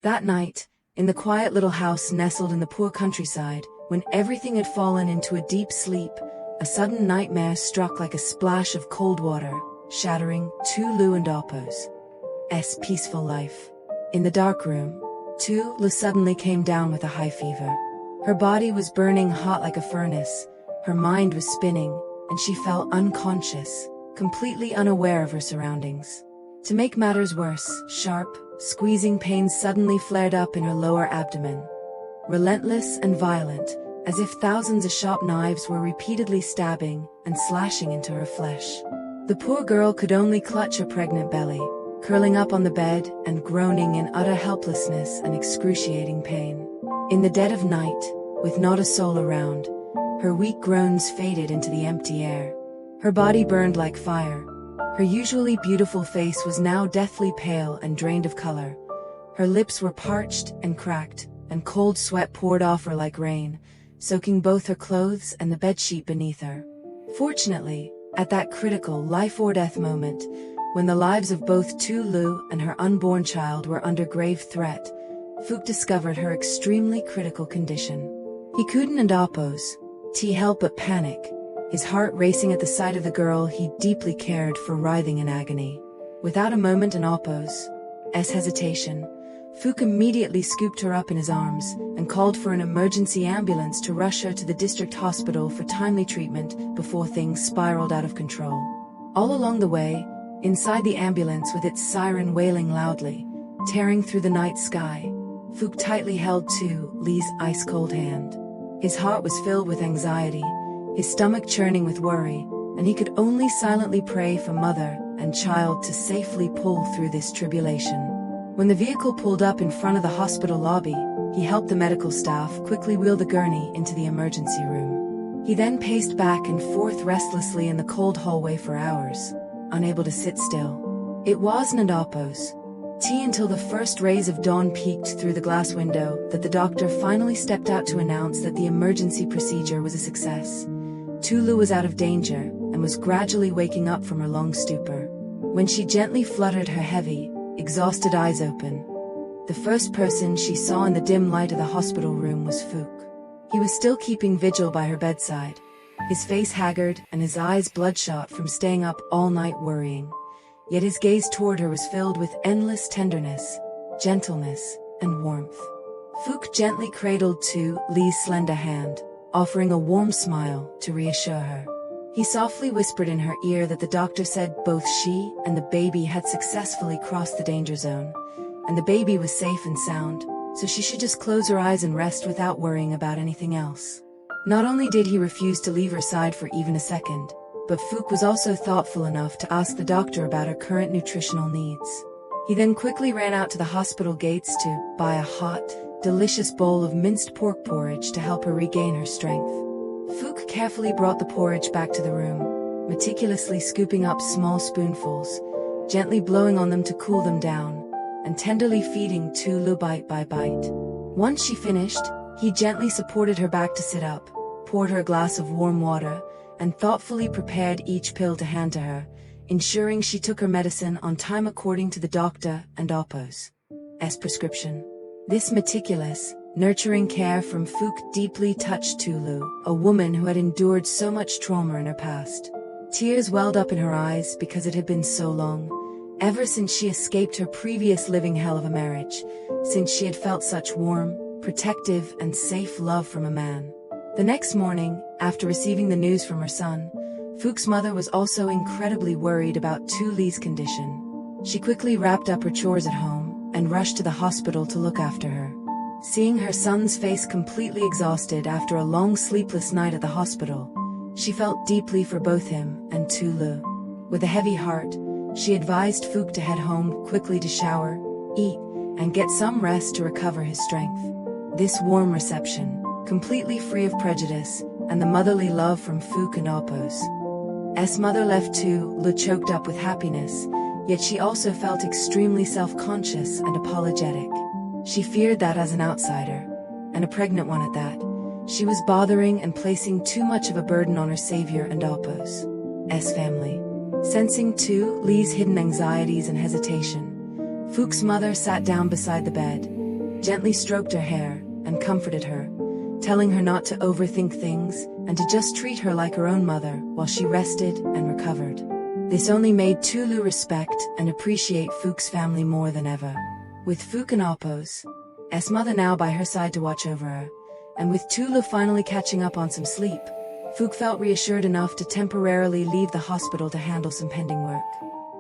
That night, in the quiet little house nestled in the poor countryside, when everything had fallen into a deep sleep, a sudden nightmare struck like a splash of cold water, shattering tieu and Apo's peaceful life. In the dark room, tieu suddenly came down with a high fever. Her body was burning hot like a furnace, her mind was spinning, and she fell unconscious, completely unaware of her surroundings. To make matters worse, sharp, squeezing pains suddenly flared up in her lower abdomen. Relentless and violent, as if thousands of sharp knives were repeatedly stabbing and slashing into her flesh. The poor girl could only clutch her pregnant belly, curling up on the bed and groaning in utter helplessness and excruciating pain. In the dead of night, with not a soul around, her weak groans faded into the empty air. Her body burned like fire. Her usually beautiful face was now deathly pale and drained of color. Her lips were parched and cracked, and cold sweat poured off her like rain, soaking both her clothes and the bedsheet beneath her. Fortunately, at that critical life-or-death moment, when the lives of both tieu and her unborn child were under grave threat, Phuc discovered her extremely critical condition. He couldn't and Apo's help but panic, his heart racing at the sight of the girl he deeply cared for writhing in agony. Without a moment in Apo's hesitation, Phuc immediately scooped her up in his arms and called for an emergency ambulance to rush her to the district hospital for timely treatment before things spiraled out of control. All along the way, inside the ambulance with its siren wailing loudly, tearing through the night sky, Phuc tightly held tieu's ice-cold hand. His heart was filled with anxiety, his stomach churning with worry, and he could only silently pray for mother and child to safely pull through this tribulation. When the vehicle pulled up in front of the hospital lobby, he helped the medical staff quickly wheel the gurney into the emergency room. He then paced back and forth restlessly in the cold hallway for hours, unable to sit still. It wasn't Apo's until the first rays of dawn peeked through the glass window that the doctor finally stepped out to announce that the emergency procedure was a success. Tieu was out of danger and was gradually waking up from her long stupor. When she gently fluttered her heavy, exhausted eyes open, the first person she saw in the dim light of the hospital room was Phuc. He was still keeping vigil by her bedside, his face haggard and his eyes bloodshot from staying up all night worrying. Yet his gaze toward her was filled with endless tenderness, gentleness, and warmth. Phuc gently cradled tieu's slender hand, offering a warm smile to reassure her. He softly whispered in her ear that the doctor said both she and the baby had successfully crossed the danger zone, and the baby was safe and sound, so she should just close her eyes and rest without worrying about anything else. Not only did he refuse to leave her side for even a second, but Phuc was also thoughtful enough to ask the doctor about her current nutritional needs. He then quickly ran out to the hospital gates to buy a hot, delicious bowl of minced pork porridge to help her regain her strength. Phuc carefully brought the porridge back to the room, meticulously scooping up small spoonfuls, gently blowing on them to cool them down, and tenderly feeding tieu bite by bite. Once she finished, he gently supported her back to sit up, poured her a glass of warm water, and thoughtfully prepared each pill to hand to her, ensuring she took her medicine on time according to the doctor and Apo's prescription. This meticulous, nurturing care from Phuc deeply touched tieu, a woman who had endured so much trauma in her past. Tears welled up in her eyes because it had been so long, ever since she escaped her previous living hell of a marriage, since she had felt such warm, protective, and safe love from a man. The next morning, after receiving the news from her son, Phuc's mother was also incredibly worried about tieu's condition. She quickly wrapped up her chores at home and rushed to the hospital to look after her. Seeing her son's face completely exhausted after a long sleepless night at the hospital, she felt deeply for both him and tieu. With a heavy heart, she advised Phuc to head home quickly to shower, eat, and get some rest to recover his strength. This warm reception, completely free of prejudice, and the motherly love from Phuc and Apo's mother left tieu choked up with happiness, yet she also felt extremely self-conscious and apologetic. She feared that as an outsider, and a pregnant one at that, she was bothering and placing too much of a burden on her savior and Apo's family. Sensing tieu's hidden anxieties and hesitation, Phuc's mother sat down beside the bed, gently stroked her hair and comforted her, telling her not to overthink things and to just treat her like her own mother while she rested and recovered. This only made Tulu respect and appreciate Phuc's family more than ever. With Phuc and Apos' mother now by her side to watch over her, and with Tulu finally catching up on some sleep, Phuc felt reassured enough to temporarily leave the hospital to handle some pending work.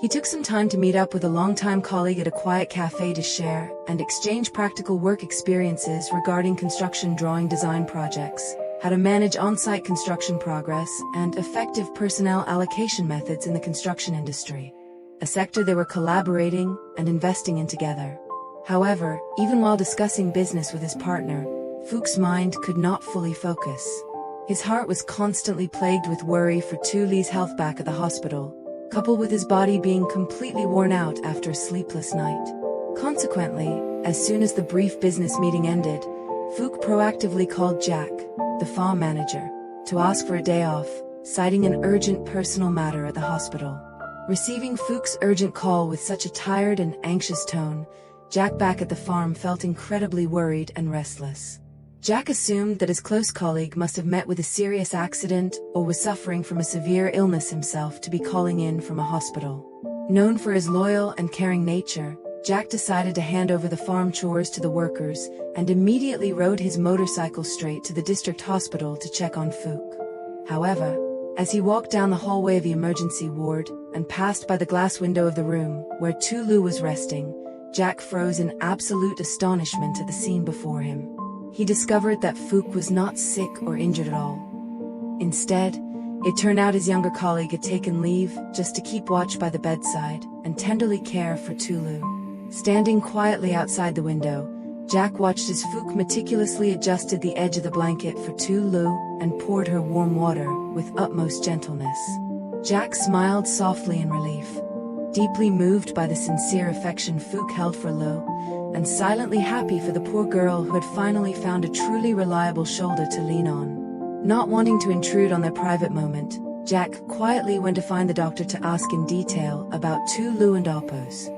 He took some time to meet up with a longtime colleague at a quiet cafe to share and exchange practical work experiences regarding construction drawing design projects, how to manage on-site construction progress, and effective personnel allocation methods in the construction industry, a sector they were collaborating and investing in together. However, even while discussing business with his partner, Phuc's mind could not fully focus. His heart was constantly plagued with worry for Tulu's health back at the hospital, coupled with his body being completely worn out after a sleepless night. Consequently, as soon as the brief business meeting ended, Phuc proactively called Jack, the farm manager, to ask for a day off, citing an urgent personal matter at the hospital. Receiving Phuc's urgent call with such a tired and anxious tone, Jack back at the farm felt incredibly worried and restless. Jack assumed that his close colleague must have met with a serious accident or was suffering from a severe illness himself to be calling in from a hospital. Known for his loyal and caring nature, Jack decided to hand over the farm chores to the workers and immediately rode his motorcycle straight to the district hospital to check on Phuc. However, as he walked down the hallway of the emergency ward and passed by the glass window of the room where Tulu was resting, Jack froze in absolute astonishment at the scene before him. He discovered that Phuc was not sick or injured at all. Instead, it turned out his younger colleague had taken leave just to keep watch by the bedside and tenderly care for Tulu. Standing quietly outside the window, Jack watched as Phuc meticulously adjusted the edge of the blanket for Tulu and poured her warm water with utmost gentleness. Jack smiled softly in relief, deeply moved by the sincere affection Phuc held for Lu, and silently happy for the poor girl who had finally found a truly reliable shoulder to lean on. Not wanting to intrude on their private moment, Jack quietly went to find the doctor to ask in detail about Tulu and Apos'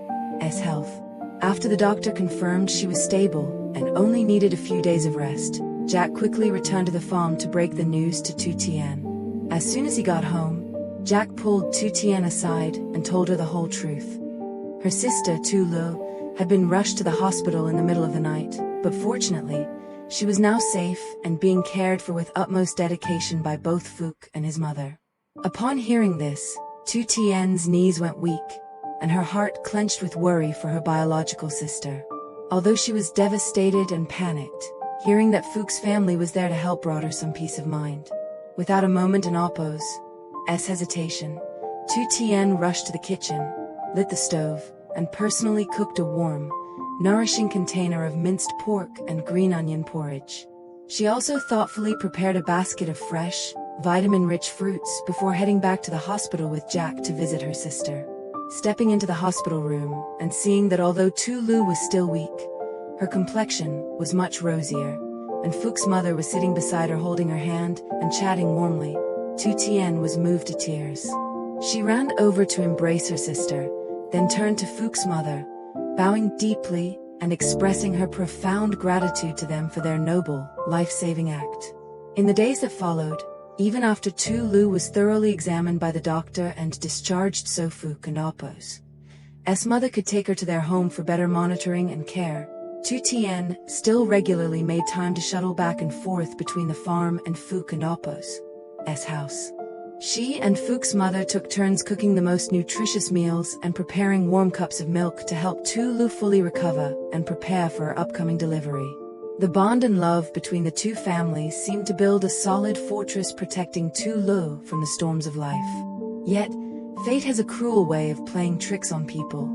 health. After the doctor confirmed she was stable and only needed a few days of rest, Jack quickly returned to the farm to break the news to Tien. As soon as he got home, Jack pulled Tien aside and told her the whole truth. Her sister, Tulu, had been rushed to the hospital in the middle of the night, but fortunately, she was now safe and being cared for with utmost dedication by both Phuc and his mother. Upon hearing this, Tien's knees went weak, and her heart clenched with worry for her biological sister. Although she was devastated and panicked, hearing that Phuc's family was there to help brought her some peace of mind. Without a moment in Apos' hesitation, Tien rushed to the kitchen, lit the stove, and personally cooked a warm, nourishing container of minced pork and green onion porridge. She also thoughtfully prepared a basket of fresh, vitamin-rich fruits before heading back to the hospital with Jack to visit her sister. Stepping into the hospital room and seeing that although Tulu was still weak, her complexion was much rosier, and Phuc's mother was sitting beside her holding her hand and chatting warmly, Tien was moved to tears. She ran over to embrace her sister, then turned to Phuc's mother, bowing deeply and expressing her profound gratitude to them for their noble, life-saving act. In the days that followed, even after Tulu was thoroughly examined by the doctor and discharged so Phuc and Apos' mother could take her to their home for better monitoring and care, Tien still regularly made time to shuttle back and forth between the farm and Phuc and Apos' house. She and Phuc's mother took turns cooking the most nutritious meals and preparing warm cups of milk to help Tulu fully recover and prepare for her upcoming delivery. The bond and love between the two families seemed to build a solid fortress protecting Tulu from the storms of life. Yet, fate has a cruel way of playing tricks on people,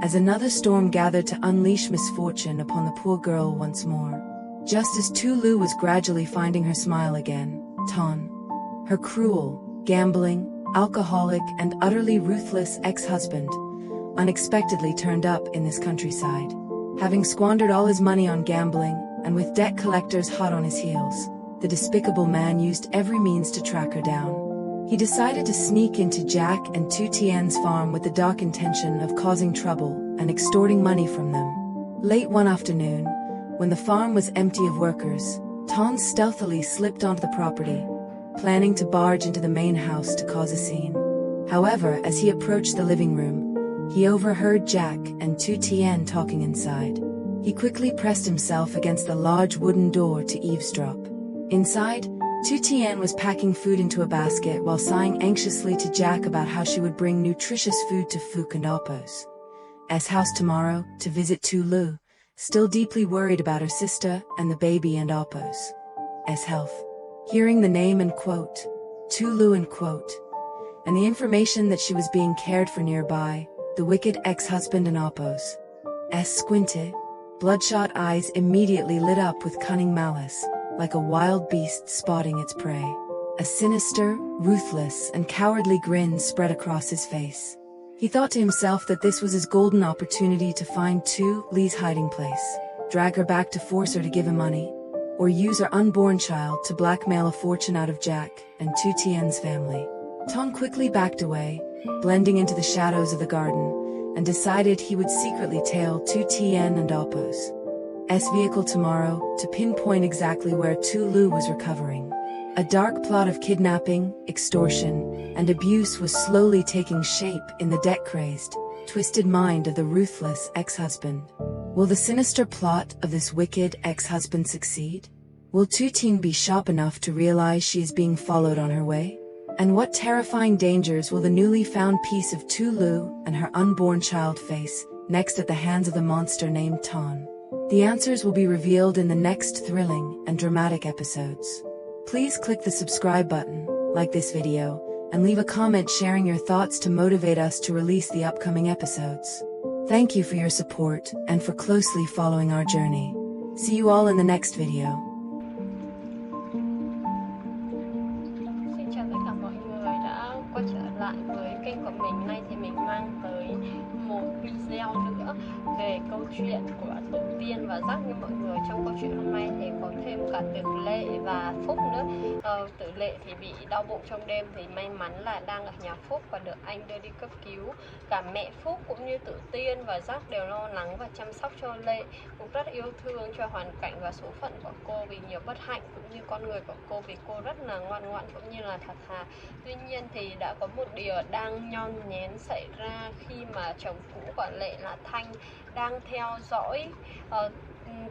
as another storm gathered to unleash misfortune upon the poor girl once more. Just as Tulu was gradually finding her smile again, Tien, her cruel, gambling, alcoholic and utterly ruthless ex-husband, unexpectedly turned up in this countryside. Having squandered all his money on gambling, and with debt collectors hot on his heels, the despicable man used every means to track her down. He decided to sneak into Jack and Tien's farm with the dark intention of causing trouble and extorting money from them. Late one afternoon, when the farm was empty of workers, Tien stealthily slipped onto the property, planning to barge into the main house to cause a scene. However, as he approached the living room, he overheard Jack and Tien talking inside. He quickly pressed himself against the large wooden door to eavesdrop. Inside, Tien was packing food into a basket while sighing anxiously to Jack about how she would bring nutritious food to Phuc and Appo's house tomorrow to visit Lu, still deeply worried about her sister and the baby and Appo's health. Hearing the name and quote, Lu and quote, and the information that she was being cared for nearby, the wicked ex-husband and Appo's squinted, bloodshot eyes immediately lit up with cunning malice, like a wild beast spotting its prey. A sinister, ruthless, and cowardly grin spread across his face. He thought to himself that this was his golden opportunity to find Li's hiding place, drag her back to force her to give him money, or use her unborn child to blackmail a fortune out of Jack and Tien's family. Tien quickly backed away, blending into the shadows of the garden, and decided he would secretly tail Tien and Appo's vehicle tomorrow to pinpoint exactly where Lu was recovering. A dark plot of kidnapping, extortion, and abuse was slowly taking shape in the debt-crazed, twisted mind of the ruthless ex-husband. Will the sinister plot of this wicked ex-husband succeed? Will Tien be sharp enough to realize she is being followed on her way? And what terrifying dangers will the newly found piece of Lu and her unborn child face next at the hands of the monster named Tien? The answers will be revealed in the next thrilling and dramatic episodes. Please click the subscribe button, like this video, and leave a comment sharing your thoughts to motivate us to release the upcoming episodes. Thank you for your support and for closely following our journey. See you all in the next video. Xin chào tất cả mọi người đã quay trở lại với kênh của mình. Nay thì mình mang tới một video nữa về câu chuyện của tổ tiên và Jack. Như mọi người, trong câu chuyện hôm nay thì có thêm cả Tử Lệ và Phúc nữa. Tử Lệ thì bị đau bụng trong đêm thì may mắn là đang ở nhà Phúc và được anh đưa đi cấp cứu. Cả mẹ Phúc cũng như Tử Tiên và Jack đều lo lắng và chăm sóc cho Lệ, cũng rất yêu thương cho hoàn cảnh và số phận của cô vì nhiều bất hạnh, cũng như con người của cô vì cô rất là ngoan ngoãn cũng như là thật thà. Tuy nhiên thì đã có một điều đang nhon nhén xảy ra khi mà chồng cũ của Lệ là Thanh đang theo dõi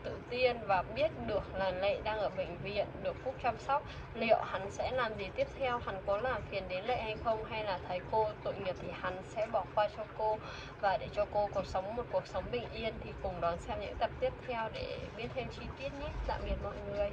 Tử Tiên và biết được là Lệ đang ở bệnh viện được Phúc chăm sóc. Liệu hắn sẽ làm gì tiếp theo? Hắn có làm phiền đến Lệ hay không? Hay là thấy cô tội nghiệp thì hắn sẽ bỏ qua cho cô và để cho cô sống một cuộc sống bình yên? Thì cùng đón xem những tập tiếp theo để biết thêm chi tiết nhé. Tạm biệt mọi người.